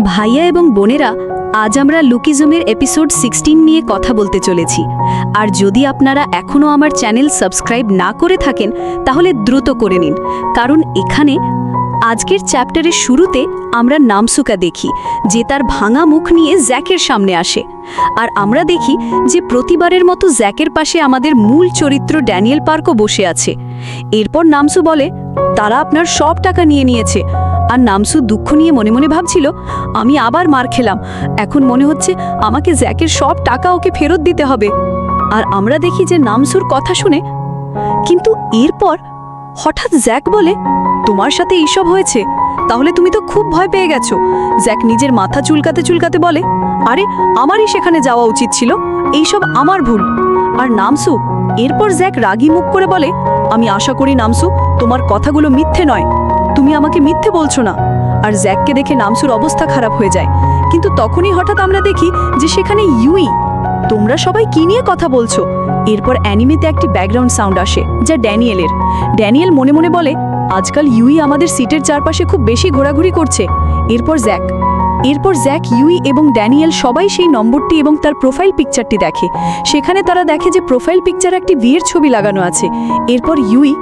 ভাইয়া এবং বোনেরা, আজ আমরা লুকিজমের এপিসোড 16 নিয়ে কথা বলতে চলেছি। আর যদি আপনারা এখনও আমার চ্যানেল সাবস্ক্রাইব না করে থাকেন তাহলে দ্রুত করে নিন, কারণ এখানে আজকের চ্যাপ্টারের শুরুতে আমরা নামসুকা দেখি যে তার ভাঙা মুখ নিয়ে জ্যাকের সামনে আসে। আর আমরা দেখি যে প্রতিবারের মতো জ্যাকের পাশে আমাদের মূল চরিত্র ড্যানিয়েল পার্কও বসে আছে। এরপর নামসু বলে তারা আপনার সব টাকা নিয়ে নিয়েছে। আর নামসু দুঃখ নিয়ে মনে মনে ভাবছিল, আমি আবার মার খেলাম, এখন মনে হচ্ছে আমাকে জ্যাকের সব টাকা ওকে ফেরত দিতে হবে। আর আমরা দেখি যে নামসুর কথা শুনে, কিন্তু এরপর হঠাৎ জ্যাক বলে, তোমার সাথে এইসব হয়েছে, তাহলে তুমি তো খুব ভয় পেয়ে গেছো। জ্যাক নিজের মাথা চুলকাতে চুলকাতে বলে, আরে আমারই সেখানে যাওয়া উচিত ছিল, এইসব আমার ভুল। আর নামসু এরপর জ্যাক রাগী মুখ করে বলে, আমি আশা করি নামসু তোমার কথাগুলো মিথ্যে নয়, তুমি আমাকে মিথ্যে বলছো না। আর জ্যাককে দেখে নামসুর অবস্থা খারাপ হয়ে যায়। কিন্তু তখনই হঠাৎ আমরা দেখি যে সেখানে ইউই। তোমরা সবাই কি নিয়ে কথা বলছো? এরপর অ্যানিমেতে একটি ব্যাকগ্রাউন্ড সাউন্ড আসে, যা ড্যানিয়েলের। ড্যানিয়েল মনে মনে বলে, আজকাল ইউই আমাদের সিটের চারপাশে খুব বেশি ঘোরাঘুরি করছে। এরপর জ্যাক, ইউই এবং ড্যানিয়েল সবাই সেই নম্বরটি এবং তার প্রোফাইল পিকচারটি দেখে। সেখানে তারা দেখে যে প্রোফাইল পিকচার একটি বিয়ের ছবি লাগানো আছে। এরপর ইউই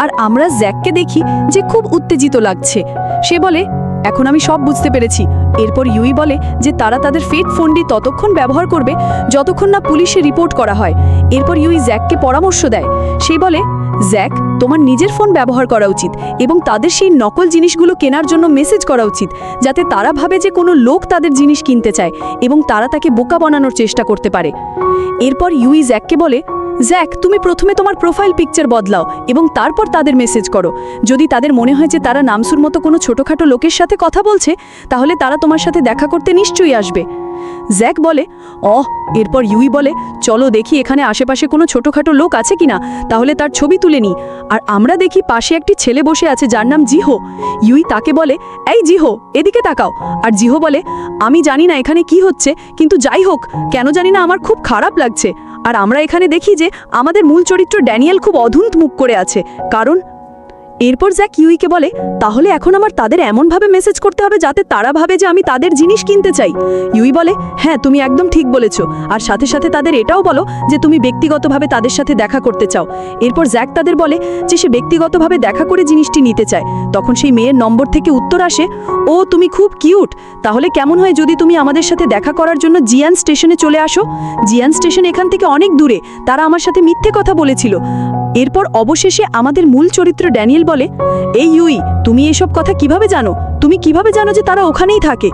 আর আমরা জ্যাককে দেখি যে খুব উত্তেজিত লাগছে। সে বলে, এখন আমি সব বুঝতে পেরেছি। এরপর ইউই বলে যে তারা তাদের ফেক ফোনটি ততক্ষণ ব্যবহার করবে যতক্ষণ না পুলিশে রিপোর্ট করা হয়। এরপর ইউই জ্যাককে পরামর্শ দেয়। সে বলে, জ্যাক, তোমার নিজের ফোন ব্যবহার করা উচিত এবং তাদের সেই নকল জিনিসগুলো কেনার জন্য মেসেজ করা উচিত, যাতে তারা ভাবে যে কোনো লোক তাদের জিনিস কিনতে চায় এবং তারা তাকে বোকা বানানোর চেষ্টা করতে পারে। এরপর ইউই জ্যাককে বলে, জ্যাক, তুমি প্রথমে তোমার প্রোফাইল পিকচার বদলাও এবং তারপর তাদের মেসেজ করো। যদি তাদের মনে হয় যে তারা নামসুর মতো কোনো ছোটোখাটো লোকের সাথে কথা বলছে, তাহলে তারা তোমার সাথে দেখা করতে নিশ্চয়ই আসবে। জ্যাক বলে, এরপর ইউই বলে, চলো দেখি এখানে আশেপাশে কোনো ছোটোখাটো লোক আছে কিনা, তাহলে তার ছবি তুলে নিই। আর আমরা দেখি পাশে একটি ছেলে বসে আছে যার নাম জিহো। ইউই তাকে বলে, এই জিহো, এদিকে তাকাও। আর জিহো বলে, আমি জানি না এখানে কি হচ্ছে, কিন্তু যাই হোক, কেন জানি না আমার খুব খারাপ লাগছে। আর আমরা এখানে দেখি যে আমাদের মূল চরিত্র ড্যানিয়েল খুব অধুন্ত মুখ করে আছে, কারণ এরপর জ্যাক ইউইকে বলে, তাহলে এখন আমার তাদের এমনভাবে মেসেজ করতে হবে যাতে তারা ভাবে যে আমি তাদের জিনিস কিনতে চাই। ইউই বলে, হ্যাঁ, তুমি একদম ঠিক বলেছ। আর সাথে সাথে তাদের এটাও বলো যে তুমি ব্যক্তিগতভাবে তাদের সাথে দেখা করতে চাও। এরপর জ্যাক তাদের বলে যে সে ব্যক্তিগতভাবে দেখা করে জিনিসটি নিতে চায়। তখন সেই মেয়ের নম্বর থেকে উত্তর আসে, ও তুমি খুব কিউট, তাহলে কেমন হয় যদি তুমি আমাদের সাথে দেখা করার জন্য জিয়ান স্টেশনে চলে আসো? জিয়ান স্টেশন এখান থেকে অনেক দূরে, তারা আমার সাথে মিথ্যে কথা বলেছিল। এরপর অবশেষে আমাদের মূল চরিত্র ড্যানিয়েল বলে, এই ইউই, তুমি এসব কথা কিভাবে জানো? তুমি কিভাবে জানো যে তারা ওখানেই থাকে?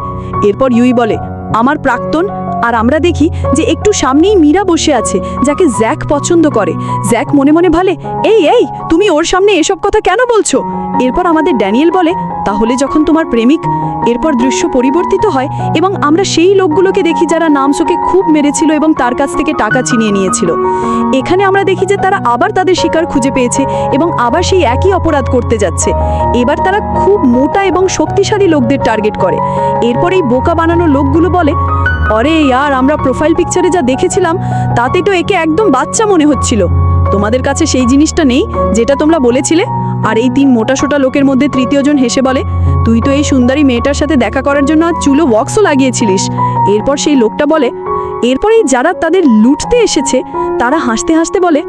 এরপর ইউই বলে, আমার প্রাক্তন। আর আমরা দেখি যে একটু সামনেই মীরা বসে আছে, যাকে জ্যাক পছন্দ করে। জ্যাক মনে মনে ভালে, এই তুমি ওর সামনে এসব কথা কেন বলছো? এরপর আমাদের ড্যানিয়েল বলে, তাহলে যখন তোমার প্রেমিক। এরপর দৃশ্য পরিবর্তিত হয় এবং আমরা সেই লোকগুলোকে দেখি যারা নামসুকে খুব মেরেছিল এবং তার কাছ থেকে টাকা ছিনিয়ে নিয়েছিল। এখানে আমরা দেখি যে তারা আবার তাদের শিকার খুঁজে পেয়েছে এবং আবার সেই একই অপরাধ করতে যাচ্ছে। এবার তারা খুব মোটা এবং শক্তিশালী লোকদের টার্গেট করে। এরপর এই বোকা বানানো লোকগুলো বলে, আরে ইয়ার, আমরা প্রোফাইল পিকচারে যা দেখেছিলাম তাতে তো একে একদম বাচ্চা মনে হচ্ছিল। তোমাদের কাছে সেই জিনিসটা নেই যেটা তোমরা বলেছিলে? আর এই তিন মোটাসোটা লোকের মধ্যে তৃতীয় জন হেসে বলে, তুই তো এই সুন্দরী মেয়েটার সাথে দেখা করার জন্য চুলো ওয়াক্সও লাগিয়েছিলিস। এরপর সেই লোকটা বলে, এরপরেই যারা তাদের লুটতে এসেছে তারা হাসতে হাসতে বলে,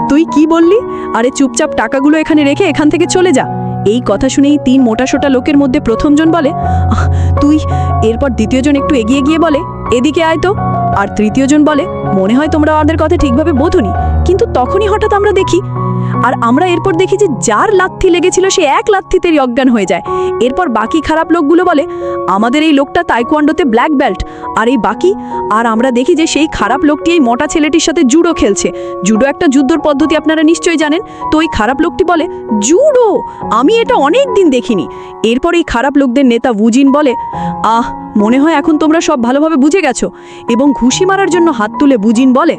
তুই কি বললি? আরে চুপচাপ টাকাগুলো এখানে রেখে এখান থেকে চলে যা। এই কথা শুনেই তিন মোটাসোটা লোকের মধ্যে প্রথমজন বলে, তুই। এরপর দ্বিতীয়জন একটু এগিয়ে গিয়ে বলে, এদিকে আয় তো। আর তৃতীয়জন বলে, মনে হয় তোমরা আমাদের কথা ঠিকভাবে বোঝোনি। কিন্তু তখনই হঠাৎ আমরা দেখি এরপর দেখি যে যার লাথি লেগেছিল সে এক লাথিতেই অজ্ঞান হয়ে যায়। এরপর বাকি খারাপ লোকগুলো বলে, আমাদের এই লোকটা তাইকোয়ান্ডোতে ব্ল্যাক বেল্ট। আর আমরা দেখি যে সেই খারাপ লোকটি এই মোটা ছেলেটির সাথে জুডো খেলছে। জুডো একটা যুদ্ধর পদ্ধতি, আপনারা নিশ্চয়ই জানেন। তো এই খারাপ লোকটি বলে, জুডো, আমি এটা অনেক দিন দেখিনি। এরপর এই খারাপ লোকদের নেতা উজিন বলে, মনে হয় এখন তোমরা সব ভালোভাবে বুঝে গেছো। এবং ঘুষি মারার জন্য হাত তুলে উজিন বলে,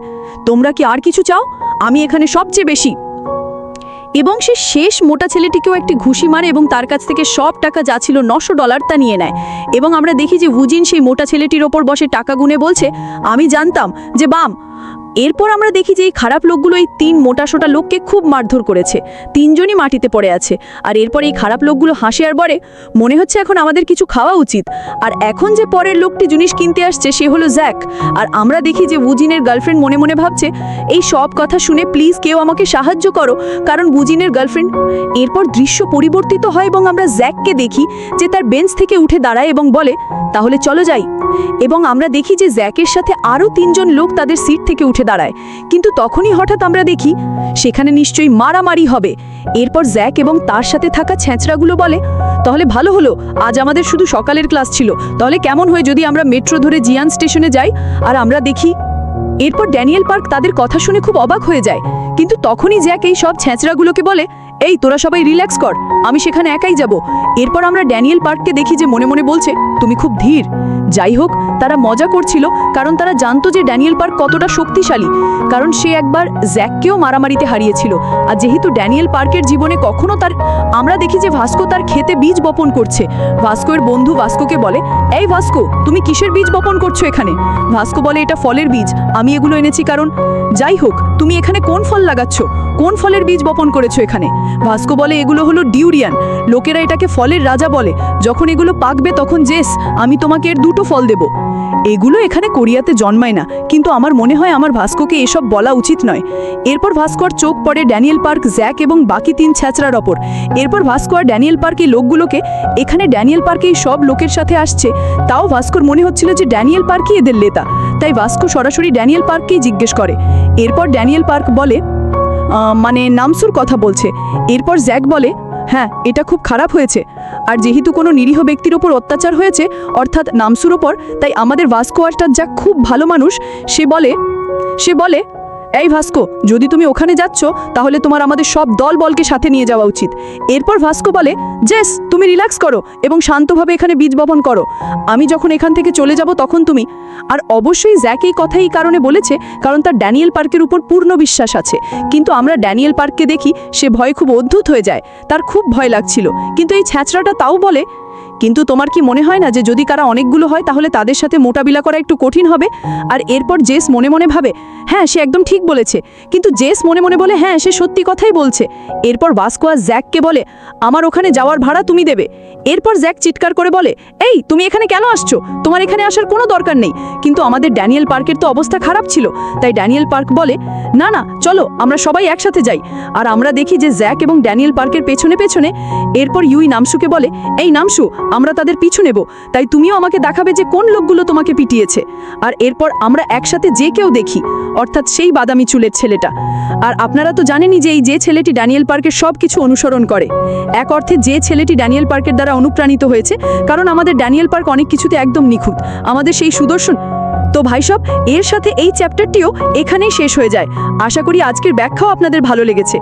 তোমরা কি আর কিছু চাও? আমি এখানে সবচেয়ে বেশি। এবং সে শেষ মোটা ছেলেটিকেও একটি ঘুষি মারে এবং তার কাছ থেকে সব টাকা যা ছিল $900 তা নিয়ে নেয়। এবং আমরা দেখি যে উজিন সেই মোটা ছেলেটির ওপর বসে টাকা গুনে বলছে, আমি জানতাম যে এরপর আমরা দেখি যে এই খারাপ লোকগুলো এই 3 মোটাসোটা লোককে খুব মারধর করেছে। 3জনই মাটিতে পড়ে আছে। আর এরপর এই খারাপ লোকগুলো হাসে আর বলে, মনে হচ্ছে এখন আমাদের কিছু খাওয়া উচিত। আর এখন যে পরের লোকটি জিনিস কিনতে আসছে সে হলো জ্যাক। আর আমরা দেখি যে বুজিনের গার্লফ্রেন্ড মনে মনে ভাবছে, এই সব কথা শুনে প্লিজ কেউ আমাকে সাহায্য করো, কারণ বুজিনের গার্লফ্রেন্ড। এরপর দৃশ্য পরিবর্তিত হয় এবং আমরা জ্যাককে দেখি যে তার বেঞ্চ থেকে উঠে দাঁড়ায় এবং বলে, তাহলে চলো যাই। এবং আমরা দেখি যে জ্যাকের সাথে আরও 3জন লোক তাদের সিট থেকে উঠে দাঁড়ায়। কিন্তু তখনই হঠাৎ আমরা দেখি সেখানে নিশ্চয়ই মারামারি হবে। এরপর জ্যাক এবং তার সাথে থাকা ছেঁচড়াগুলো বলে, তাহলে ভালো হলো, আজ আমাদের শুধু সকালের ক্লাস ছিল, তাহলে কেমন হয় যদি আমরা মেট্রো ধরে জিয়ান স্টেশনে যাই। আর আমরা দেখি এরপর ড্যানিয়েল পার্ক তাদের কথা শুনে খুব অবাক হয়ে যায়। কিন্তু তখনই জ্যাক এই সব ছেঁচড়াগুলোকে বলে, এই তোরা সবাই রিল্যাক্স কর, আমি সেখানে একাই যাব। এরপর আমরা ড্যানিয়েল পার্ককে দেখি যে মনে মনে বলছে, তুমি খুব ধীর। যাই হোক, তারা মজা করছিল, কারণ তারা জানতো যে ড্যানিয়েল পার্ক কতটা শক্তিশালী, কারণ সে একবার জ্যাককেও মারামারিতে হারিয়েছিল। আর যেহেতু ড্যানিয়েল পার্কের জীবনে কখনো আমরা দেখি যে ভাস্কো তার ক্ষেতে বীজ বপন করছে। ভাস্কো এর বন্ধু ভাস্কোকে বলে, এই ভাস্কো, তুমি কিসের বীজ বপন করছো এখানে? ভাস্কো বলে, এটা ফলের বীজ, আমি এগুলো এনেছি কারণ। যাই হোক, তুমি এখানে কোন ফল লাগাচ্ছ? কোন ফলের বীজ বপন করেছো এখানে? ভাস্কো বলে, এগুলো হলো ডিউরিয়ান, লোকেরা এটাকে ফলের রাজা বলে। যখন এগুলো পাকবে তখন জেস, আমি তোমাকে এর 2টো ফল দেব। এগুলো এখানে কোরিয়াতে জন্মায় না, কিন্তু আমার মনে হয় আমার ভাস্কোকে এসব বলা উচিত নয়। এরপর ভাস্কোর চোখ পড়ে ড্যানিয়েল পার্ক, জ্যাক এবং বাকি 3 ছেঁচড়ার ওপর। এরপর ভাস্কো আর ড্যানিয়েল পার্ক এই লোকগুলোকে, এখানে ড্যানিয়েল পার্ক এই সব লোকের সাথে আসছে, তাও ভাস্কোর মনে হচ্ছিল যে ড্যানিয়েল পার্কই এদের নেতা। তাই ভাস্কো সরাসরি ড্যানিয়েল পার্ককেই জিজ্ঞেস করে। এরপর ড্যানিয়েল পার্ক বলে, মানে নামসুর কথা বলছে। এরপর জ্যাক বলে, হ্যাঁ, এটা খুব খারাপ হয়েছে। আর যেহেতু কোনো নিরীহ ব্যক্তির ওপর অত্যাচার হয়েছে, অর্থাৎ নামসুর ওপর, তাই আমাদের ভাস্কো আর জ্যাক খুব ভালো মানুষ। সে বলে, এই ভাস্কো, যদি তুমি ওখানে যাচ্ছ তাহলে তোমার আমাদের সব দল বলকে সাথে নিয়ে যাওয়া উচিত। এরপর ভাস্কো বলে, জেস, তুমি রিল্যাক্স করো এবং শান্তভাবে এখানে বীজ বপন করো। আমি যখন এখান থেকে চলে যাব তখন তুমি। আর অবশ্যই জ্যাক এই কথা এই কারণে বলেছে কারণ তার ড্যানিয়েল পার্কের উপর পূর্ণ বিশ্বাস আছে। কিন্তু আমরা ড্যানিয়েল পার্ককে দেখি সে ভয়ে খুব অদ্ভুত হয়ে যায়, তার খুব ভয় লাগছিল। কিন্তু এই ছ্যাঁচড়াটা তাও বলে, কিন্তু তোমার কি মনে হয় না যে যদি কারা অনেকগুলো হয় তাহলে তাদের সাথে মোকাবিলা করা একটু কঠিন হবে? আর এরপর জেস মনে মনে ভাবে, হ্যাঁ, সে একদম ঠিক বলেছে। কিন্তু জেস মনে মনে বলে, হ্যাঁ, সে সত্যি কথাই বলছে। এরপর ভাস্কো আর জ্যাককে বলে, আমার ওখানে যাওয়ার ভাড়া তুমি দেবে। এরপর জ্যাক চিৎকার করে বলে, এই তুমি এখানে কেন আসছো? তোমার এখানে আসার কোনো দরকার নেই। কিন্তু আমাদের ড্যানিয়েল পার্কের তো অবস্থা খারাপ ছিল, তাই ড্যানিয়েল পার্ক বলে, না না, চলো আমরা সবাই একসাথে যাই। আর আমরা দেখি যে জ্যাক এবং ড্যানিয়েল পার্কের পেছনে পেছনে। এরপর ইউই নামসুকে বলে, এই নামসু, আমরা তাদের পিছু নেব, তাই তুমিও আমাকে দেখাবে যে কোন লোকগুলো তোমাকে পিটিয়েছে। আর এরপর আমরা একসাথে যে কেউ দেখি, অর্থাৎ সেই বাদামি চুলের ছেলেটা। আর আপনারা তো জানেনই যে এই যে ছেলেটি ড্যানিয়েল পার্কের সব কিছু অনুসরণ করে। এক অর্থে যে ছেলেটি ড্যানিয়েল পার্কের দ্বারা অনুপ্রাণিত হয়েছে, কারণ আমাদের ড্যানিয়েল পার্ক অনেক কিছুতে একদম নিখুঁত, আমাদের সেই সুদর্শন। তো ভাইসব, এর সাথে এই চ্যাপ্টারটিও এখানেই শেষ হয়ে যায়। আশা করি আজকের ব্যাখ্যাও আপনাদের ভালো লেগেছে।